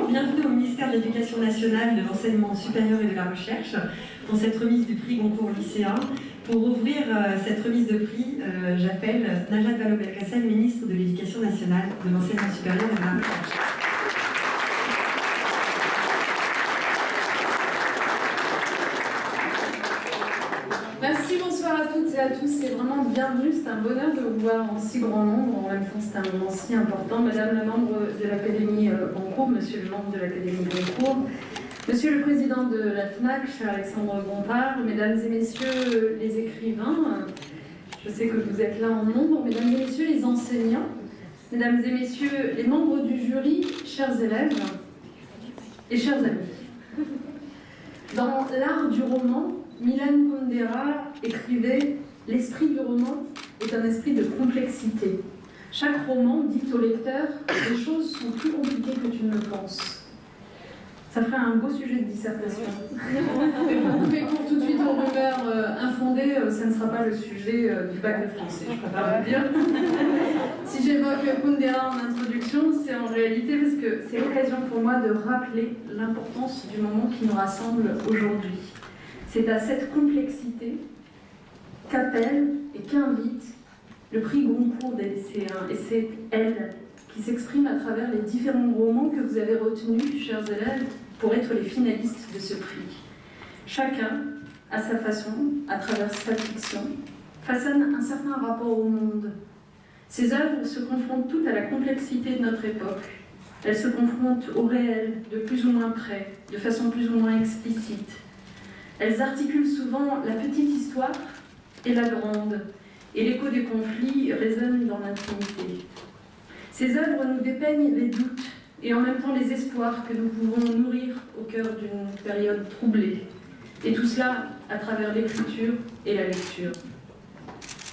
Bonjour, bienvenue au ministère de l'Éducation nationale, de l'enseignement supérieur et de la recherche pour cette remise du prix Goncourt lycéen. Pour ouvrir cette remise de prix, j'appelle Najat Vallaud-Belkacem, ministre de l'Éducation nationale, de l'enseignement supérieur et de la recherche. Merci, bonsoir à toutes et à tous, c'est vraiment bienvenue, c'est un bonheur de vous voir en si grand nombre, en même temps c'est un moment si important. Madame la membre de l'Académie Goncourt, monsieur le membre de l'Académie Goncourt, monsieur le président de la FNAC, cher Alexandre Bompard, mesdames et messieurs les écrivains, je sais que vous êtes là en nombre, mesdames et messieurs les enseignants, mesdames et messieurs les membres du jury, chers élèves et chers amis. Dans l'art du roman, Milan Kundera écrivait « L'esprit du roman est un esprit de complexité. Chaque roman dit au lecteur « Les choses sont plus compliquées que tu ne le penses ». Ça ferait un beau sujet de dissertation. Mais pour tout de suite aux rumeurs infondées, ça ne sera pas le sujet du bac de français, je préfère vous dire. Si j'évoque Kundera en introduction, c'est en réalité parce que c'est l'occasion pour moi de rappeler l'importance du moment qui nous rassemble aujourd'hui. C'est à cette complexité qu'appelle et qu'invite le prix Goncourt des lycéens. Et c'est elle qui s'exprime à travers les différents romans que vous avez retenus, chers élèves, pour être les finalistes de ce prix. Chacun, à sa façon, à travers sa fiction, façonne un certain rapport au monde. Ces œuvres se confrontent toutes à la complexité de notre époque. Elles se confrontent au réel, de plus ou moins près, de façon plus ou moins explicite. Elles articulent souvent la petite histoire et la grande, et l'écho des conflits résonne dans l'intimité. Ces œuvres nous dépeignent les doutes et en même temps les espoirs que nous pouvons nourrir au cœur d'une période troublée. Et tout cela à travers l'écriture et la lecture.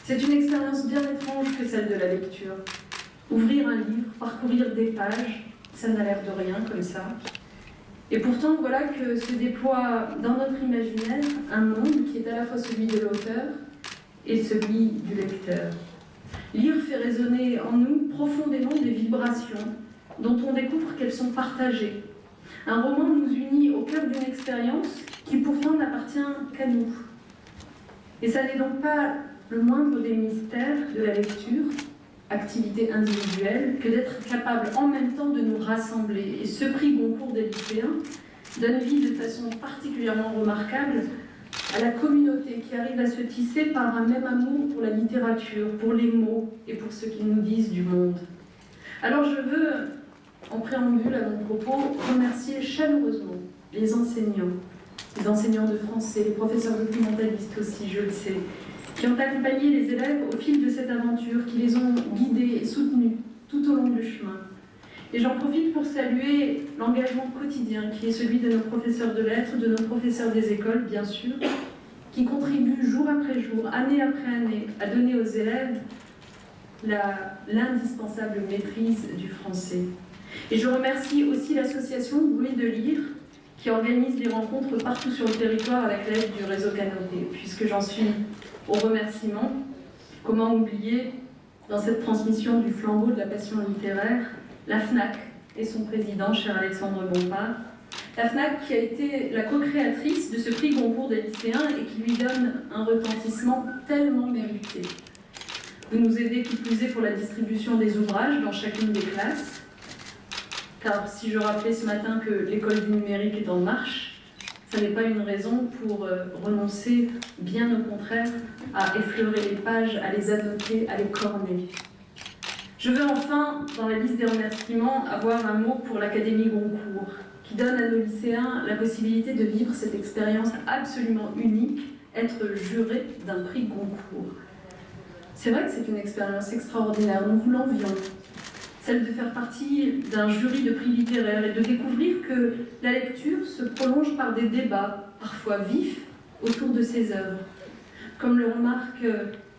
C'est une expérience bien étrange que celle de la lecture. Ouvrir un livre, parcourir des pages, ça n'a l'air de rien comme ça. Et pourtant, voilà que se déploie dans notre imaginaire un monde qui est à la fois celui de l'auteur et celui du lecteur. Lire fait résonner en nous profondément des vibrations dont on découvre qu'elles sont partagées. Un roman nous unit au cœur d'une expérience qui pourtant n'appartient qu'à nous. Et ça n'est donc pas le moindre des mystères de la lecture, activité individuelle, que d'être capable en même temps de nous rassembler. Et ce prix Goncourt des lycéens donne vie de façon particulièrement remarquable à la communauté qui arrive à se tisser par un même amour pour la littérature, pour les mots et pour ce qu'ils nous disent du monde. Alors je veux, en préambule à mon propos, remercier chaleureusement les enseignants de français, les professeurs documentalistes aussi, je le sais, qui ont accompagné les élèves au fil de cette aventure, qui les ont guidés et soutenus tout au long du chemin. Et j'en profite pour saluer l'engagement quotidien qui est celui de nos professeurs de lettres, de nos professeurs des écoles, bien sûr, qui contribuent jour après jour, année après année, à donner aux élèves l'indispensable maîtrise du français. Et je remercie aussi l'association Bruit de Lire, qui organise des rencontres partout sur le territoire avec l'aide du réseau Canopé. Puisque j'en suis au remerciement, comment oublier, dans cette transmission du flambeau de la passion littéraire, la FNAC et son président, cher Alexandre Bompard. La FNAC qui a été la co-créatrice de ce prix Goncourt des lycéens et qui lui donne un retentissement tellement mérité. Vous nous aidez qui plus est pour la distribution des ouvrages dans chacune des classes. Car si je rappelais ce matin que l'école du numérique est en marche, ça n'est pas une raison pour renoncer, bien au contraire, à effleurer les pages, à les annoter, à les corner. Je veux enfin, dans la liste des remerciements, avoir un mot pour l'Académie Goncourt, qui donne à nos lycéens la possibilité de vivre cette expérience absolument unique, être juré d'un prix Goncourt. C'est vrai que c'est une expérience extraordinaire, nous vous l'envions. Celle de faire partie d'un jury de prix littéraires et de découvrir que la lecture se prolonge par des débats, parfois vifs, autour de ses œuvres. Comme le remarque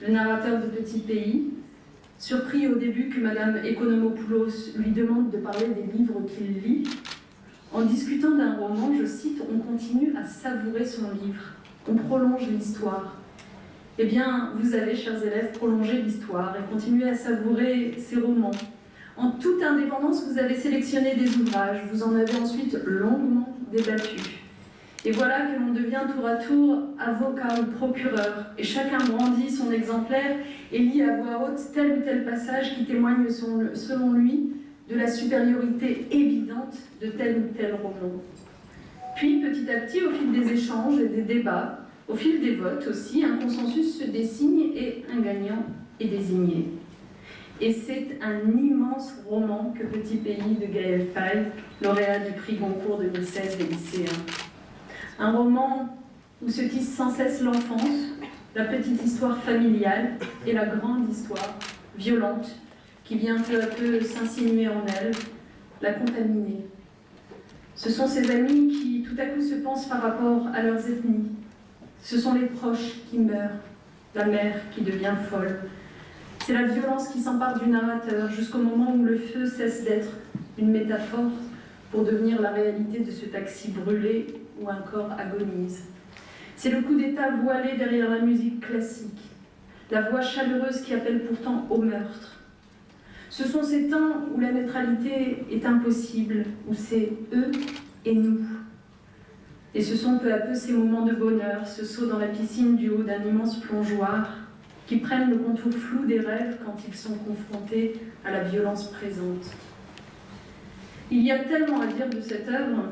le narrateur de Petit Pays, surpris au début que Madame Economopoulos lui demande de parler des livres qu'il lit, en discutant d'un roman, je cite, on continue à savourer son livre, on prolonge l'histoire. Eh bien, vous avez, chers élèves, prolongé l'histoire et continué à savourer ces romans, En toute indépendance, vous avez sélectionné des ouvrages, vous en avez ensuite longuement débattu. Et voilà que l'on devient tour à tour avocat ou procureur, et chacun brandit son exemplaire et lit à voix haute tel ou tel passage qui témoigne, selon lui, de la supériorité évidente de tel ou tel roman. Puis, petit à petit, au fil des échanges et des débats, au fil des votes aussi, un consensus se dessine et un gagnant est désigné. Et c'est un immense roman que Petit Pays de Gaël Faye, lauréat du prix Goncourt 2016 des lycéens. Un roman où se tisse sans cesse l'enfance, la petite histoire familiale et la grande histoire violente qui vient peu à peu s'insinuer en elle, la contaminer. Ce sont ces amis qui tout à coup se pensent par rapport à leurs ethnies. Ce sont les proches qui meurent, la mère qui devient folle. C'est la violence qui s'empare du narrateur jusqu'au moment où le feu cesse d'être une métaphore pour devenir la réalité de ce taxi brûlé où un corps agonise. C'est le coup d'état voilé derrière la musique classique, la voix chaleureuse qui appelle pourtant au meurtre. Ce sont ces temps où la neutralité est impossible, où c'est eux et nous. Et ce sont peu à peu ces moments de bonheur, ce saut dans la piscine du haut d'un immense plongeoir, qui prennent le contour flou des rêves quand ils sont confrontés à la violence présente. Il y a tellement à dire de cette œuvre.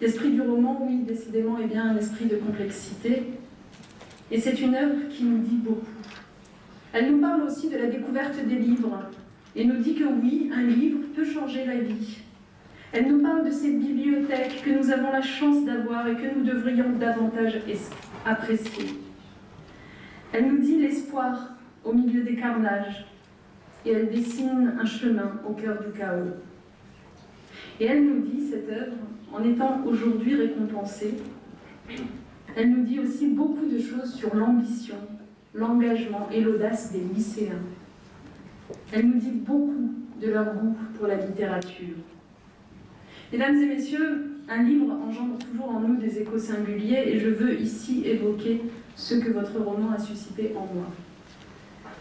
L'esprit du roman, oui, décidément, est bien un esprit de complexité. Et c'est une œuvre qui nous dit beaucoup. Elle nous parle aussi de la découverte des livres et nous dit que oui, un livre peut changer la vie. Elle nous parle de ces bibliothèques que nous avons la chance d'avoir et que nous devrions davantage apprécier. Elle nous dit l'espoir au milieu des carnages et elle dessine un chemin au cœur du chaos. Et elle nous dit, cette œuvre, en étant aujourd'hui récompensée, elle nous dit aussi beaucoup de choses sur l'ambition, l'engagement et l'audace des lycéens. Elle nous dit beaucoup de leur goût pour la littérature. Mesdames et messieurs, un livre engendre toujours en nous des échos singuliers et je veux ici évoquer ce que votre roman a suscité en moi.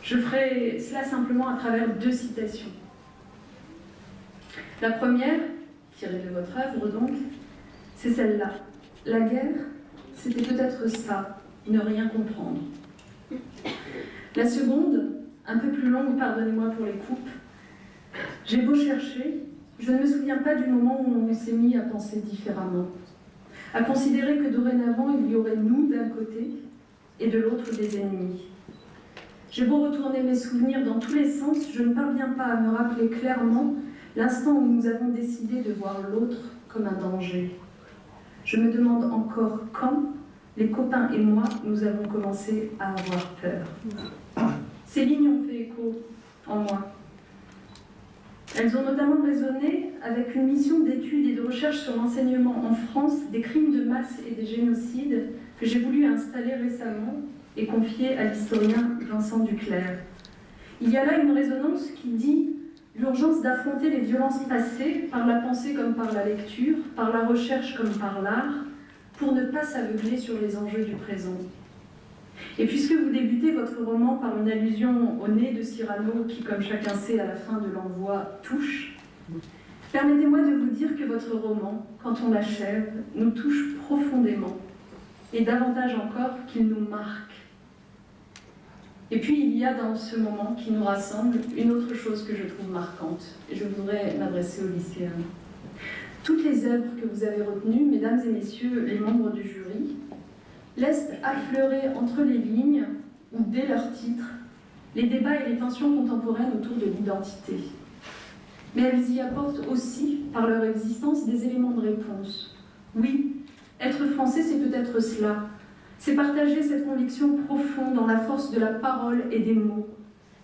Je ferai cela simplement à travers 2 citations. La première, tirée de votre œuvre donc, c'est celle-là. La guerre, c'était peut-être ça, ne rien comprendre. La seconde, un peu plus longue, pardonnez-moi pour les coupes, j'ai beau chercher, je ne me souviens pas du moment où on s'est mis à penser différemment, à considérer que dorénavant il y aurait nous d'un côté et de l'autre des ennemis. J'ai beau retourner mes souvenirs dans tous les sens, je ne parviens pas à me rappeler clairement l'instant où nous avons décidé de voir l'autre comme un danger. Je me demande encore quand les copains et moi, nous avons commencé à avoir peur. Ces lignes ont fait écho en moi. Elles ont notamment résonné avec une mission d'étude et de recherche sur l'enseignement en France des crimes de masse et des génocides que j'ai voulu installer récemment et confier à l'historien Vincent Duclerc. Il y a là une résonance qui dit l'urgence d'affronter les violences passées par la pensée comme par la lecture, par la recherche comme par l'art, pour ne pas s'aveugler sur les enjeux du présent. Et puisque vous débutez votre roman par une allusion au nez de Cyrano, qui, comme chacun sait, à la fin de l'envoi, touche, permettez-moi de vous dire que votre roman, quand on l'achève, nous touche profondément, et davantage encore qu'il nous marque. Et puis il y a dans ce moment qui nous rassemble une autre chose que je trouve marquante, et je voudrais m'adresser aux lycéens. Toutes les œuvres que vous avez retenues, mesdames et messieurs les membres du jury, laissent affleurer entre les lignes, ou dès leur titre, les débats et les tensions contemporaines autour de l'identité. Mais elles y apportent aussi, par leur existence, des éléments de réponse. Oui, être français, c'est peut-être cela. C'est partager cette conviction profonde dans la force de la parole et des mots,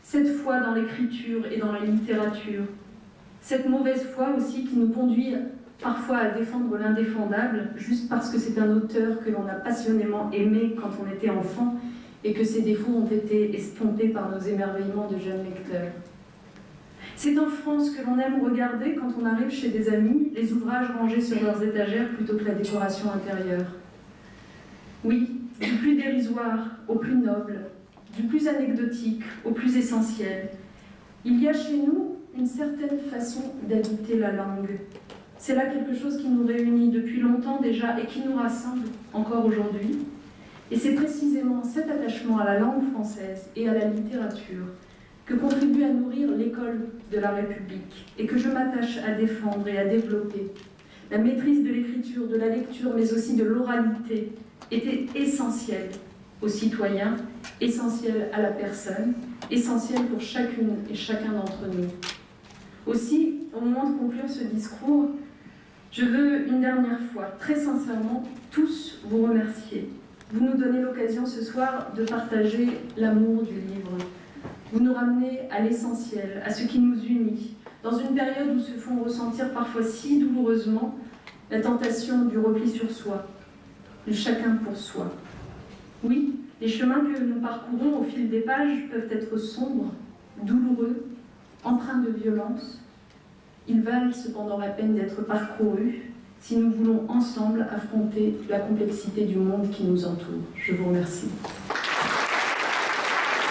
cette foi dans l'écriture et dans la littérature, cette mauvaise foi aussi qui nous conduit parfois à défendre l'indéfendable, juste parce que c'est un auteur que l'on a passionnément aimé quand on était enfant et que ses défauts ont été estompés par nos émerveillements de jeunes lecteurs. C'est en France que l'on aime regarder, quand on arrive chez des amis, les ouvrages rangés sur leurs étagères plutôt que la décoration intérieure. Oui, du plus dérisoire au plus noble, du plus anecdotique au plus essentiel. Il y a chez nous une certaine façon d'habiter la langue. C'est là quelque chose qui nous réunit depuis longtemps déjà et qui nous rassemble encore aujourd'hui. Et c'est précisément cet attachement à la langue française et à la littérature que contribue à nourrir l'école de la République et que je m'attache à défendre et à développer. La maîtrise de l'écriture, de la lecture, mais aussi de l'oralité était essentielle aux citoyens, essentielle à la personne, essentielle pour chacune et chacun d'entre nous. Aussi, au moment de conclure ce discours, je veux une dernière fois, très sincèrement, tous vous remercier. Vous nous donnez l'occasion ce soir de partager l'amour du livre. Vous nous ramenez à l'essentiel, à ce qui nous unit, dans une période où se font ressentir parfois si douloureusement la tentation du repli sur soi, du chacun pour soi. Oui, les chemins que nous parcourons au fil des pages peuvent être sombres, douloureux, empreints de violence. Ils valent cependant la peine d'être parcourus si nous voulons ensemble affronter la complexité du monde qui nous entoure. Je vous remercie.